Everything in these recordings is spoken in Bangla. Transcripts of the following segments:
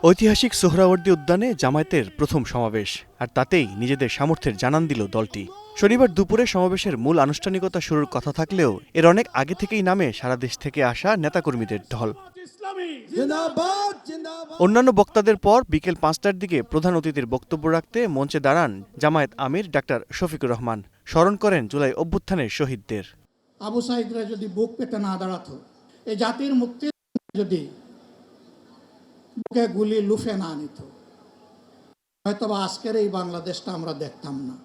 ঐতিহাসিক সোহরাওয়ার্দী উদ্যানে জামায়াতের প্রথম সমাবেশ, আর তাতেই নিজেদের সামর্থ্যের জানান দিল দলটি। শনিবার দুপুরে সমাবেশের মূল আনুষ্ঠানিকতা শুরুর কথা থাকলেও এর অনেক আগে থেকেই নামে সারা দেশ থেকে আসা নেতাকর্মীদের ঢল। অন্যান্য বক্তাদের পর বিকেল ৫টার দিকে প্রধান অতিথির বক্তব্য রাখতে মঞ্চে দাঁড়ান জামায়াত আমির ডাক্তার শফিকুর রহমান। স্মরণ করেন জুলাই অভ্যুত্থানের শহীদদের। আবু সাইদরা যদি বুক পেতে না দাঁড়াতো, এই জাতির মুক্তির যদি বুকে গুলি লুফে না নিত, হয়তো আজকের এই বাংলাদেশটা আমরা দেখতাম না।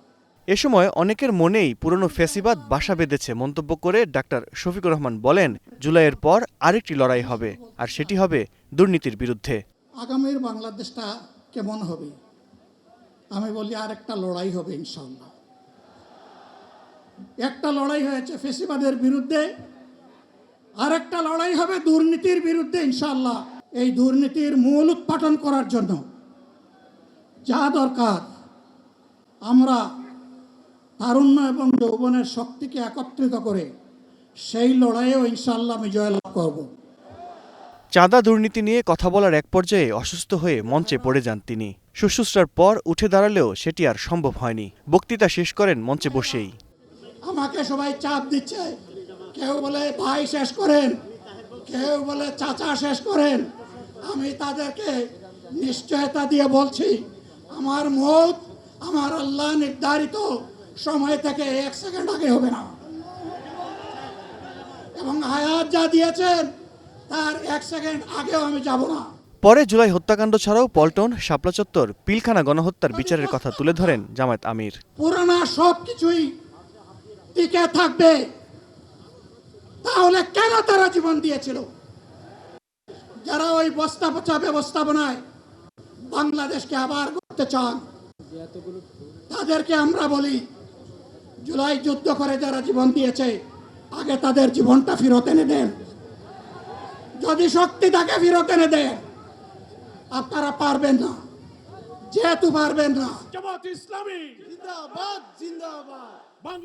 এ সময় অনেকের মনেই পুরনো ফ্যাসিবাদ বাসা বেঁধেছে মন্তব্য করে ডাক্তার শফিকুর রহমান বলেন, জুলাইয়ের পর আরেকটি লড়াই হবে, আর সেটি হবে দুর্নীতির বিরুদ্ধে। আগামীর বাংলাদেশটা কেমন হবে? আমি বলি আরেকটা লড়াই হবে ইনশাআল্লাহ। একটা লড়াই হয়েছে ফ্যাসিবাদের বিরুদ্ধে, আরেকটা লড়াই হবে দুর্নীতির বিরুদ্ধে ইনশাআল্লাহ। এই দুর্নীতির মূল উৎপাটন করার জন্য যা দরকার, আমরা তারুণ্য এবং যৌবনের শক্তিকে একত্রিত করে সেই লড়াইয়েও ইনশাআল্লাহ আমি জয়লাভ করব। চাঁদা দুর্নীতি নিয়ে কথা বলার এক পর্যায়ে অসুস্থ হয়ে মঞ্চে পড়ে যান তিনি। শুশ্রূষার পর উঠে দাঁড়ালেও সেটি আর সম্ভব হয়নি। বক্তৃতা শেষ করেন মঞ্চে বসেই। আমাকে সবাই চাপ দিচ্ছে, কেউ বলে ভাই শেষ করেন, কেউ বলে চাচা শেষ করেন। আমি তাদেরকে নিশ্চয়তা দিয়ে বলছি, আমার মত আমার আল্লাহ নির্ধারিত সময় থেকে 1 সেকেন্ড আগে হবে না, এবং হায়াত যা দিয়েছেন তার 1 সেকেন্ড আগেও আমি যাব না। পরে জুলাই হত্যাকাণ্ড ছাড়াও পল্টন, শাপলা চত্বর, পিলখানা গণহত্যার বিচারের কথা তুলে ধরেন জামায়াত আমির। পুরানা সব কিছুই টিকে থাকবে, তাহলে কেন তারা জীবন দিয়েছিল? যারা ওই বস্তা পচা ব্যবস্থাপনায় বাংলাদেশকে আবার করতে চান, তাদেরকে আমরা বলি, জুলাই যুদ্ধ করে যারা জীবন দিয়েছে, আগে তাদের জীবনটা ফেরত এনে দেন। যদি শক্তি তাকে ফেরত এনে দেন, আপনারা পারবেন না, যেহেতু পারবেন না।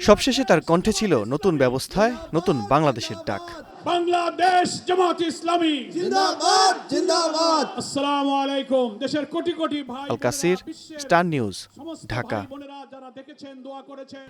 সবশেষে তার কণ্ঠে ছিল নতুন ব্যবস্থায় নতুন বাংলাদেশের ডাক। বাংলাদেশ জামাত ইসলামী জিন্দাবাদ জিন্দাবাদ। আসসালামু আলাইকুম। দেশের কোটি কোটি ভাই আল কাসির, স্টার নিউজ, ঢাকা। যারা দেখেছেন, দোয়া করেছেন।